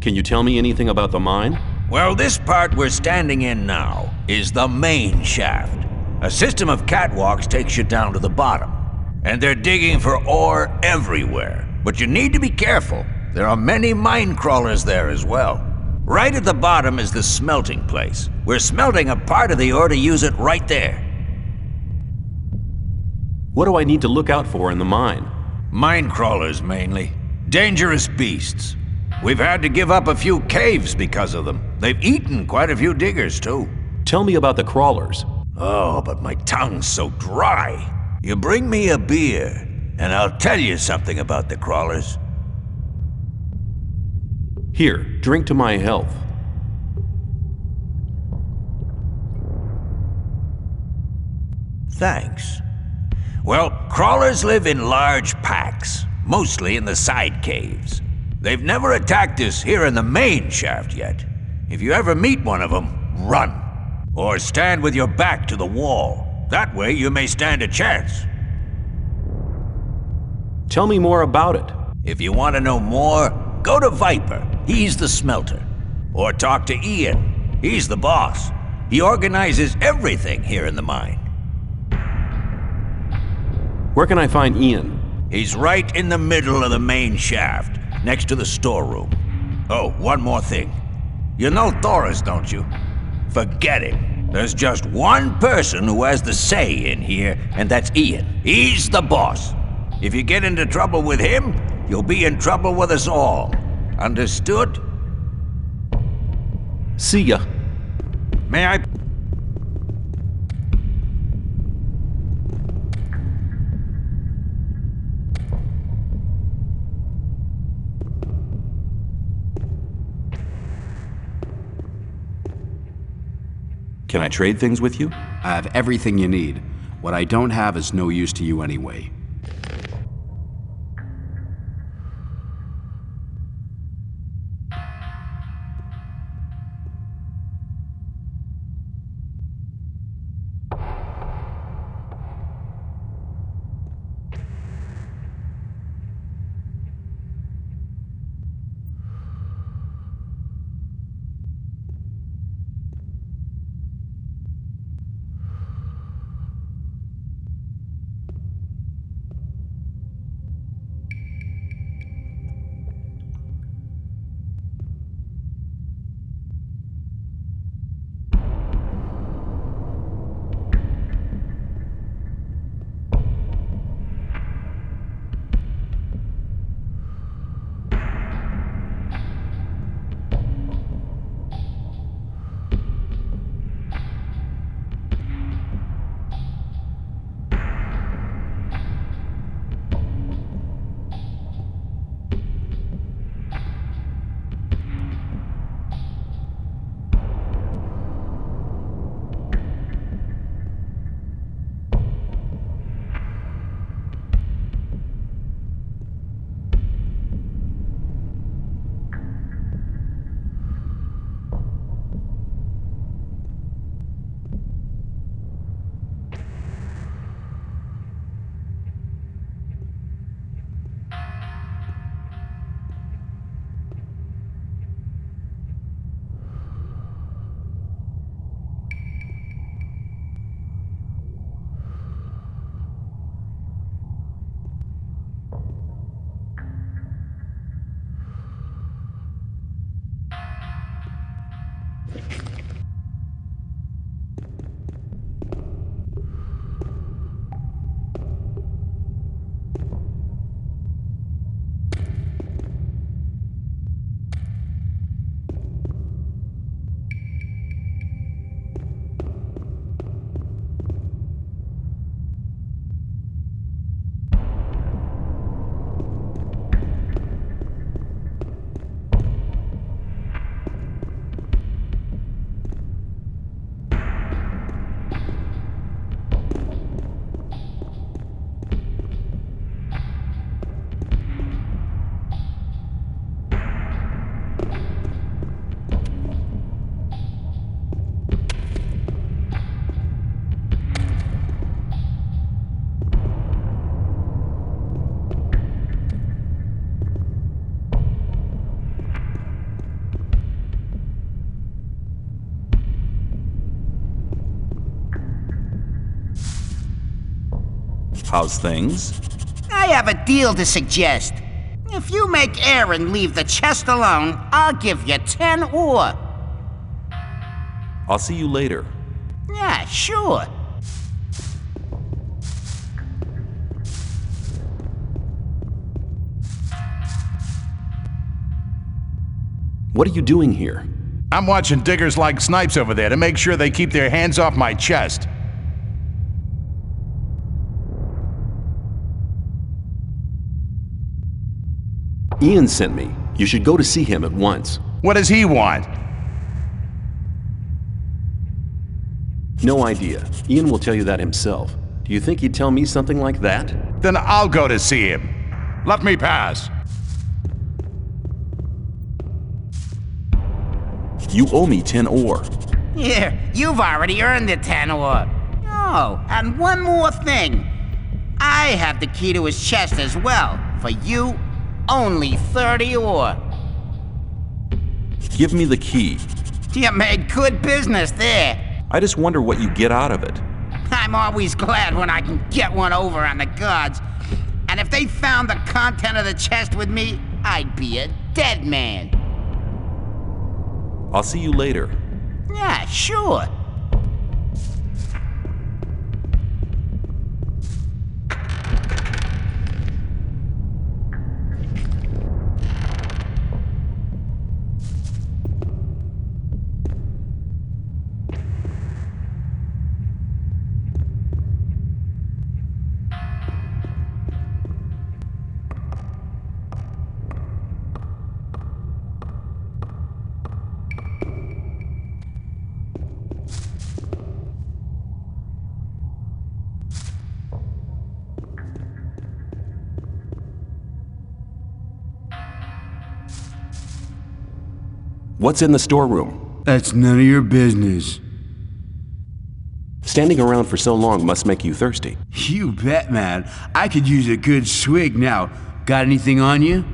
Can you tell me anything about the mine? Well, this part we're standing in now is the main shaft. A system of catwalks takes you down to the bottom. And they're digging for ore everywhere. But you need to be careful. There are many mine crawlers there as well. Right at the bottom is the smelting place. We're smelting a part of the ore to use it right there. What do I need to look out for in the mine? Mine crawlers, mainly. Dangerous beasts. We've had to give up a few caves because of them. They've eaten quite a few diggers, too. Tell me about the crawlers. Oh, but my tongue's so dry. You bring me a beer, and I'll tell you something about the crawlers. Here, drink to my health. Thanks. Well, crawlers live in large packs, mostly in the side caves. They've never attacked us here in the main shaft yet. If you ever meet one of them, run. Or stand with your back to the wall. That way you may stand a chance. Tell me more about it. If you want to know more, go to Viper. He's the smelter. Or talk to Ian. He's the boss. He organizes everything here in the mine. Where can I find Ian? He's right in the middle of the main shaft, next to the storeroom. Oh, one more thing. You know Thoris, don't you? Forget it. There's just one person who has the say in here, and that's Ian. He's the boss. If you get into trouble with him, you'll be in trouble with us all. Understood? See ya. May I... Can I trade things with you? I have everything you need. What I don't have is no use to you anyway. How's things? I have a deal to suggest. If you make Aaron leave the chest alone, I'll give you 10 ore. I'll see you later. Yeah, sure. What are you doing here? I'm watching diggers like snipes over there to make sure they keep their hands off my chest. Ian sent me. You should go to see him at once. What does he want? No idea. Ian will tell you that himself. Do you think he'd tell me something like that? Then I'll go to see him. Let me pass. You owe me 10 ore. Here, you've already earned the 10 ore. Oh, and one more thing. I have the key to his chest as well. For you, only 30 ore. Give me the key. You made good business there. I just wonder what you get out of it. I'm always glad when I can get one over on the guards. And if they found the content of the chest with me, I'd be a dead man. I'll see you later. Yeah, sure. What's in the storeroom? That's none of your business. Standing around for so long must make you thirsty. You bet, man. I could use a good swig now. Got anything on you?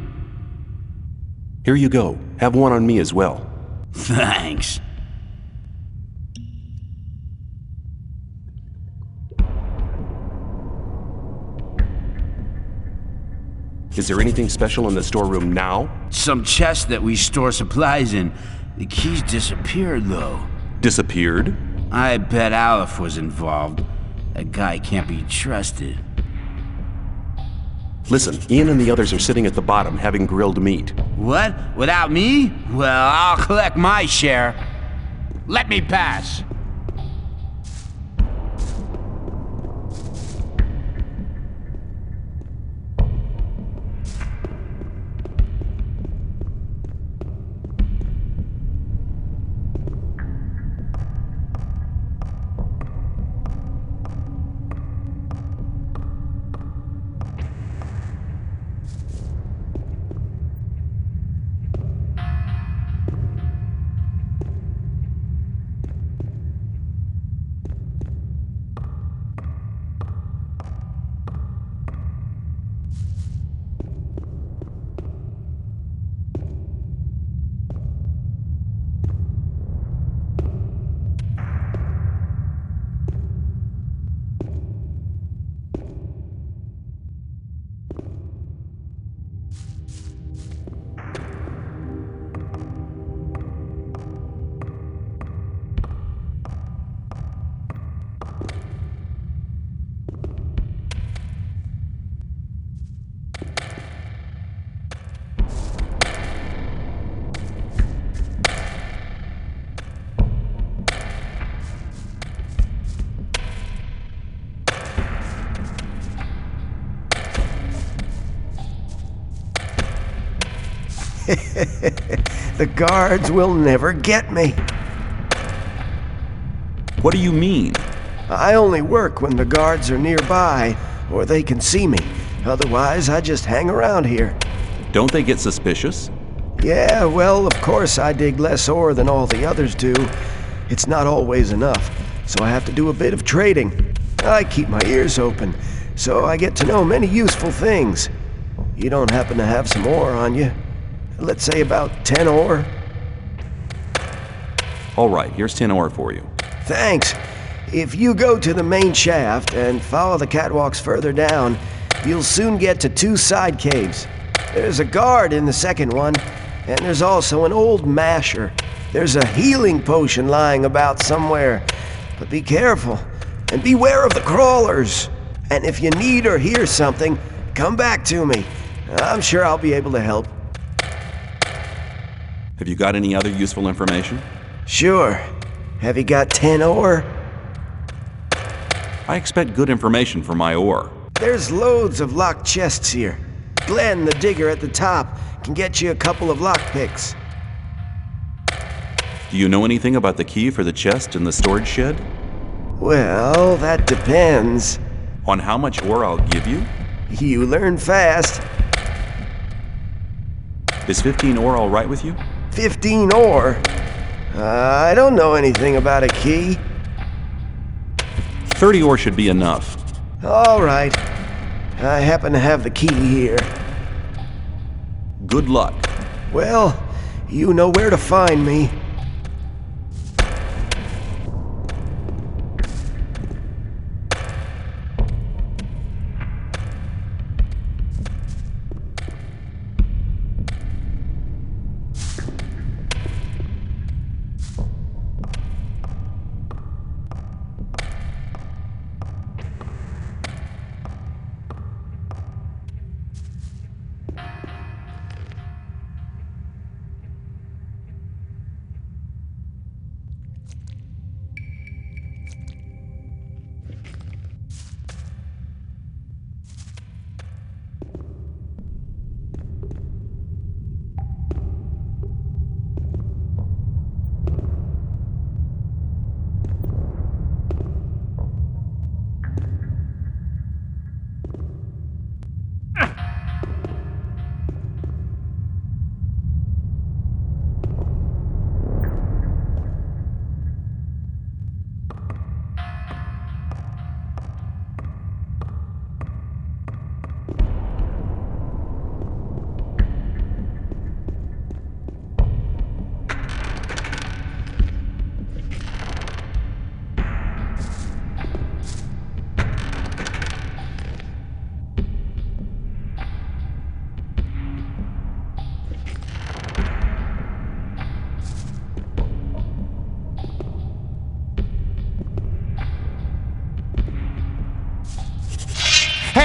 Here you go. Have one on me as well. Thanks. Is there anything special in the storeroom now? Some chest that we store supplies in. The keys disappeared, though. Disappeared? I bet Aleph was involved. That guy can't be trusted. Listen, Ian and the others are sitting at the bottom having grilled meat. What? Without me? Well, I'll collect my share. Let me pass. The guards will never get me. What do you mean? I only work when the guards are nearby, or they can see me. Otherwise, I just hang around here. Don't they get suspicious? Yeah, well, of course I dig less ore than all the others do. It's not always enough, so I have to do a bit of trading. I keep my ears open, so I get to know many useful things. You don't happen to have some ore on you? Let's say about 10 ore? All right, here's 10 ore for you. Thanks. If you go to the main shaft and follow the catwalks further down, you'll soon get to 2 side caves. There's a guard in the second one, and there's also an old masher. There's a healing potion lying about somewhere. But be careful, and beware of the crawlers. And if you need or hear something, come back to me. I'm sure I'll be able to help. Have you got any other useful information? Sure. Have you got 10 ore? I expect good information for my ore. There's loads of locked chests here. Glenn, the digger at the top, can get you a couple of lockpicks. Do you know anything about the key for the chest in the storage shed? Well, that depends. On how much ore I'll give you? You learn fast. Is 15 ore all right with you? 15 ore? I don't know anything about a key. 30 ore should be enough. All right. I happen to have the key here. Good luck. Well, you know where to find me.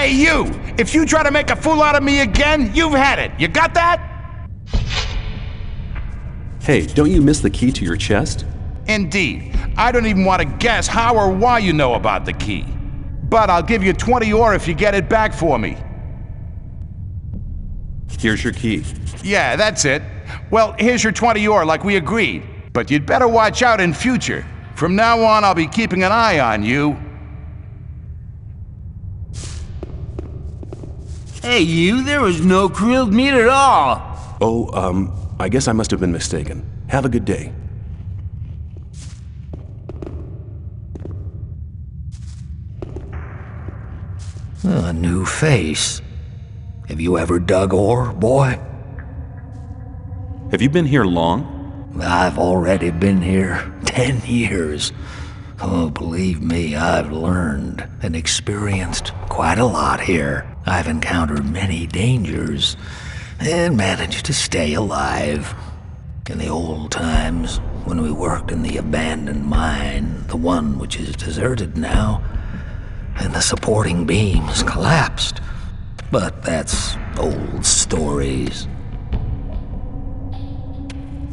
Hey, you! If you try to make a fool out of me again, you've had it. You got that? Hey, don't you miss the key to your chest? Indeed. I don't even want to guess how or why you know about the key. But I'll give you 20 ore if you get it back for me. Here's your key. Yeah, that's it. Well, here's your 20 ore like we agreed. But you'd better watch out in future. From now on, I'll be keeping an eye on you. Hey, you, there was no grilled meat at all. Oh, I guess I must have been mistaken. Have a good day. A new face. Have you ever dug ore, boy? Have you been here long? I've already been here 10 years. Oh, believe me, I've learned and experienced quite a lot here. I've encountered many dangers and managed to stay alive. In the old times, when we worked in the abandoned mine, the one which is deserted now, and the supporting beams collapsed. But that's old stories.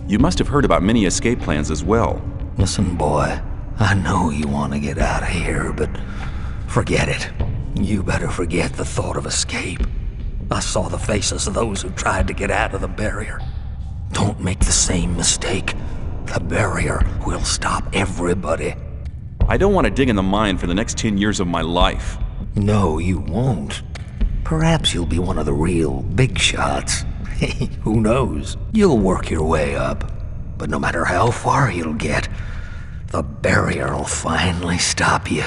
You must have heard about many escape plans as well. Listen, boy, I know you want to get out of here, but forget it. You better forget the thought of escape. I saw the faces of those who tried to get out of the barrier. Don't make the same mistake. The barrier will stop everybody. I don't want to dig in the mine for the next 10 years of my life. No, you won't. Perhaps you'll be one of the real big shots. Who knows? You'll work your way up. But no matter how far you'll get, the barrier will finally stop you.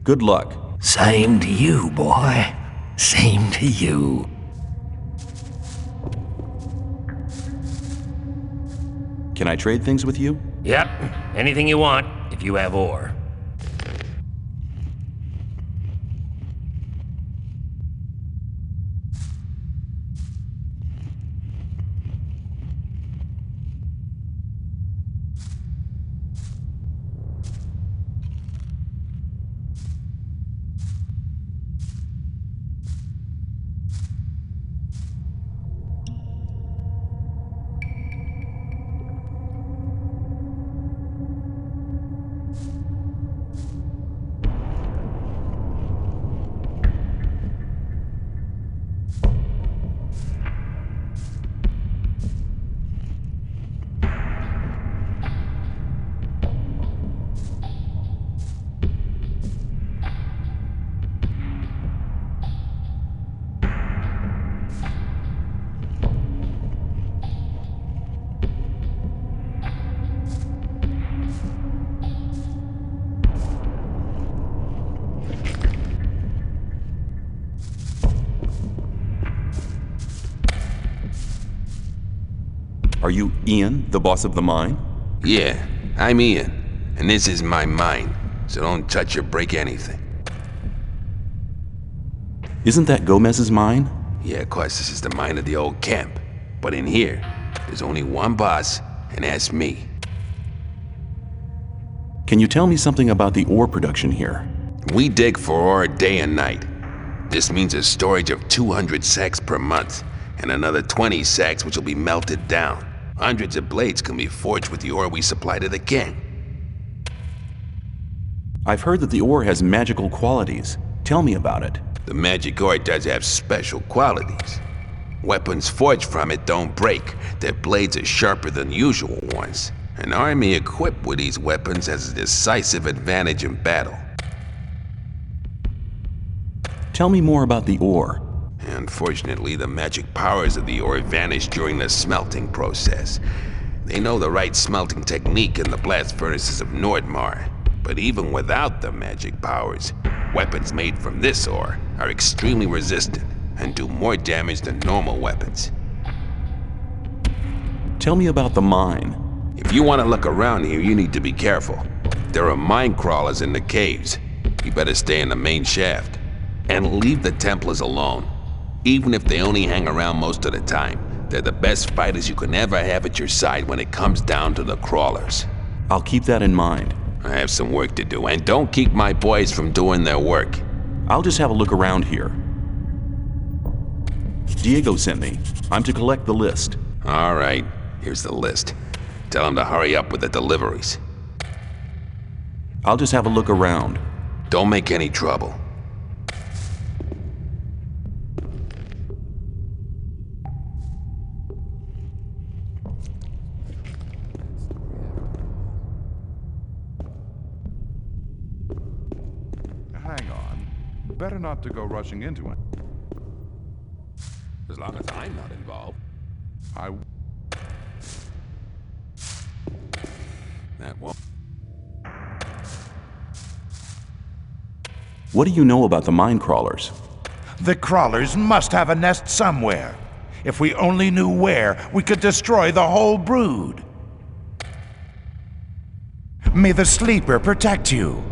Good luck. Same to you, boy. Same to you. Can I trade things with you? Yep, anything you want, if you have ore. Are you Ian, the boss of the mine? Yeah, I'm Ian, and this is my mine, so don't touch or break anything. Isn't that Gomez's mine? Yeah, of course, this is the mine of the old camp. But in here, there's only one boss, and that's me. Can you tell me something about the ore production here? We dig for ore day and night. This means a storage of 200 sacks per month, and another 20 sacks which will be melted down. Hundreds of blades can be forged with the ore we supply to the king. I've heard that the ore has magical qualities. Tell me about it. The magic ore does have special qualities. Weapons forged from it don't break. Their blades are sharper than usual ones. An army equipped with these weapons has a decisive advantage in battle. Tell me more about the ore. Unfortunately, the magic powers of the ore vanish during the smelting process. They know the right smelting technique in the blast furnaces of Nordmar. But even without the magic powers, weapons made from this ore are extremely resistant and do more damage than normal weapons. Tell me about the mine. If you want to look around here, you need to be careful. There are mine crawlers in the caves. You better stay in the main shaft. And leave the Templars alone. Even if they only hang around most of the time, they're the best fighters you can ever have at your side when it comes down to the crawlers. I'll keep that in mind. I have some work to do, and don't keep my boys from doing their work. I'll just have a look around here. Diego sent me. I'm to collect the list. All right, here's the list. Tell him to hurry up with the deliveries. I'll just have a look around. Don't make any trouble. Hang on. Better not to go rushing into it. As long as I'm not involved. That won't. What do you know about the mine crawlers? The crawlers must have a nest somewhere. If we only knew where, we could destroy the whole brood. May the sleeper protect you.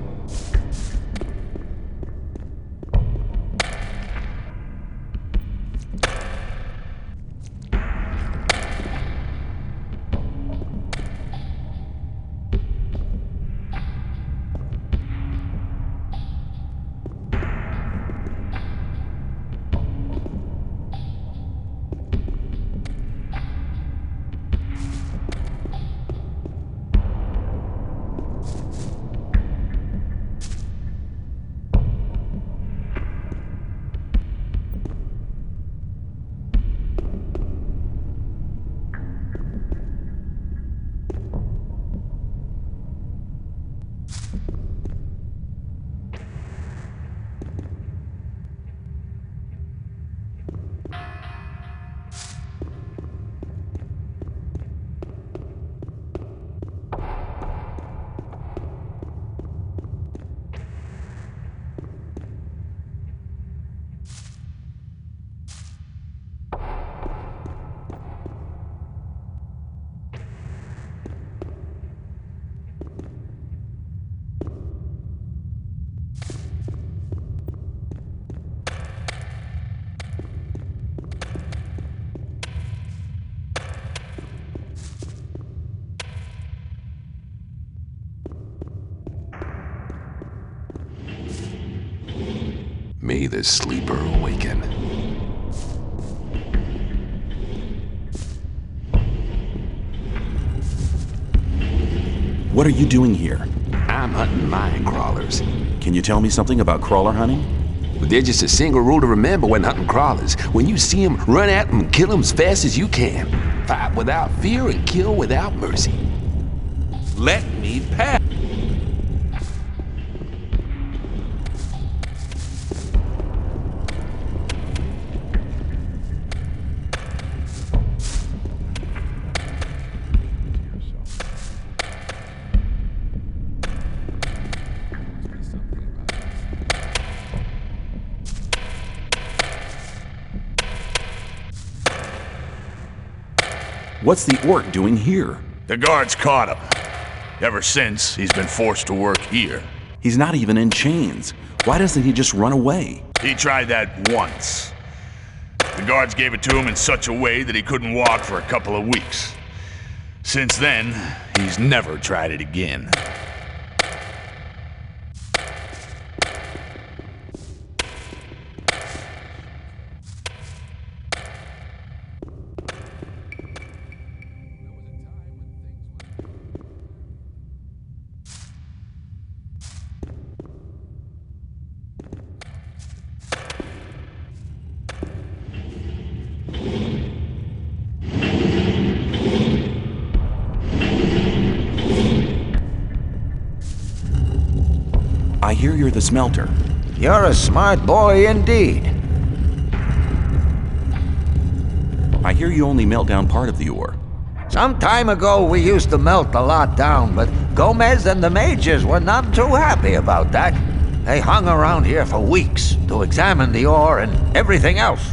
May the sleeper awaken. What are you doing here? I'm hunting mine crawlers. Can you tell me something about crawler hunting? There's just a single rule to remember when hunting crawlers. When you see them, run at them and kill them as fast as you can. Fight without fear and kill without mercy. Let me pass. What's the orc doing here? The guards caught him. Ever since, he's been forced to work here. He's not even in chains. Why doesn't he just run away? He tried that once. The guards gave it to him in such a way that he couldn't walk for a couple of weeks. Since then, he's never tried it again. I hear you're the smelter. You're a smart boy indeed. I hear you only melt down part of the ore. Some time ago we used to melt a lot down, but Gomez and the mages were not too happy about that. They hung around here for weeks to examine the ore and everything else.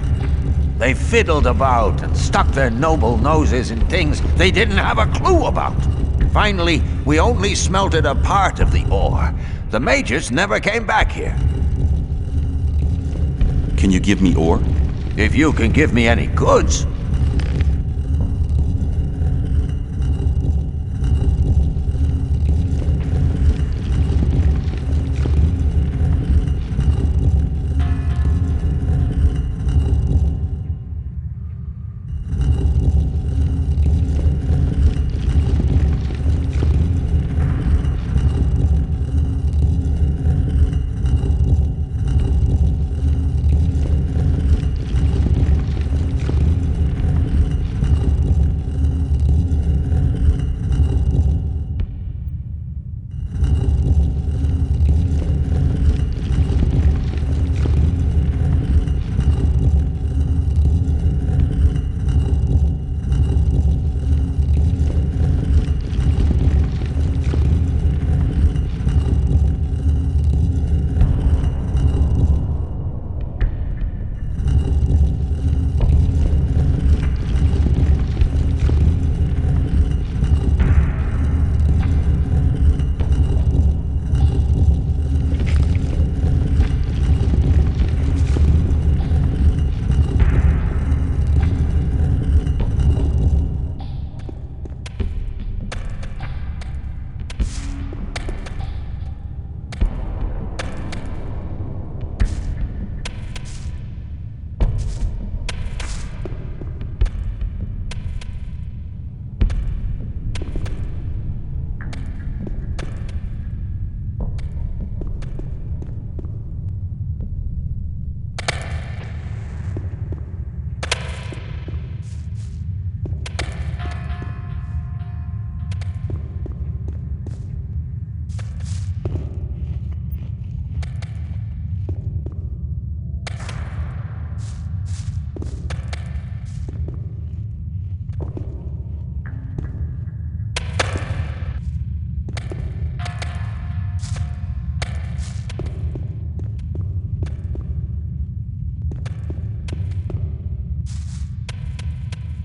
They fiddled about and stuck their noble noses in things they didn't have a clue about. Finally, we only smelted a part of the ore. The mages never came back here. Can you give me ore? If you can give me any goods.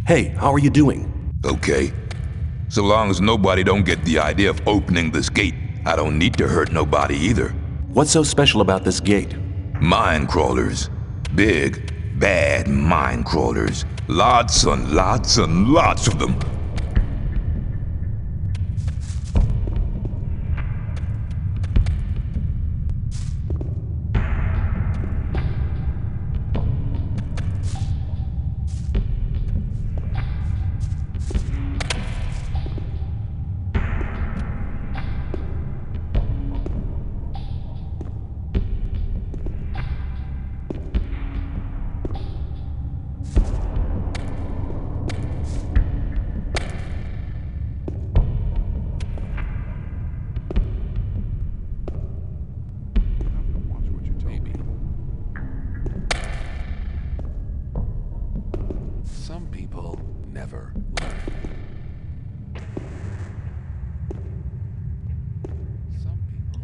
Hey, how are you doing? Okay. So long as nobody don't get the idea of opening this gate, I don't need to hurt nobody either. What's so special about this gate? Mine crawlers. Big, bad mine crawlers. Lots and lots and lots of them. Some people never learn. Some people...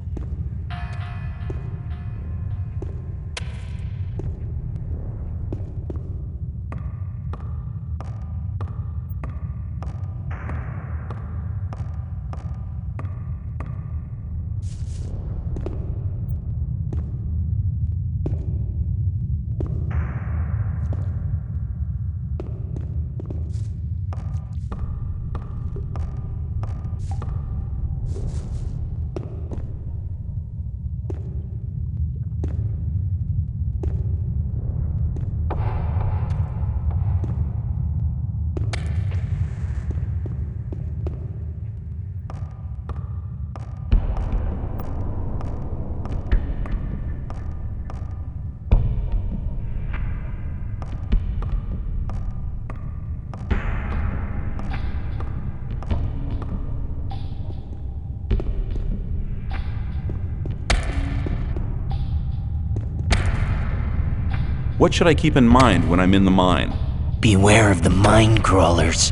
What should I keep in mind when I'm in the mine? Beware of the mine crawlers.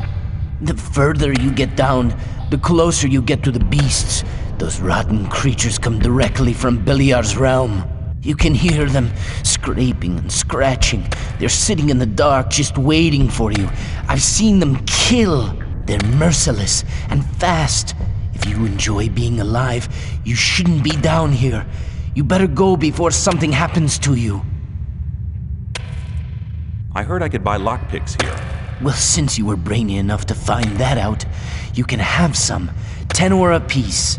The further you get down, the closer you get to the beasts. Those rotten creatures come directly from Beliar's realm. You can hear them scraping and scratching. They're sitting in the dark just waiting for you. I've seen them kill. They're merciless and fast. If you enjoy being alive, you shouldn't be down here. You better go before something happens to you. I heard I could buy lockpicks here. Well, since you were brainy enough to find that out, you can have some. 10 ore apiece.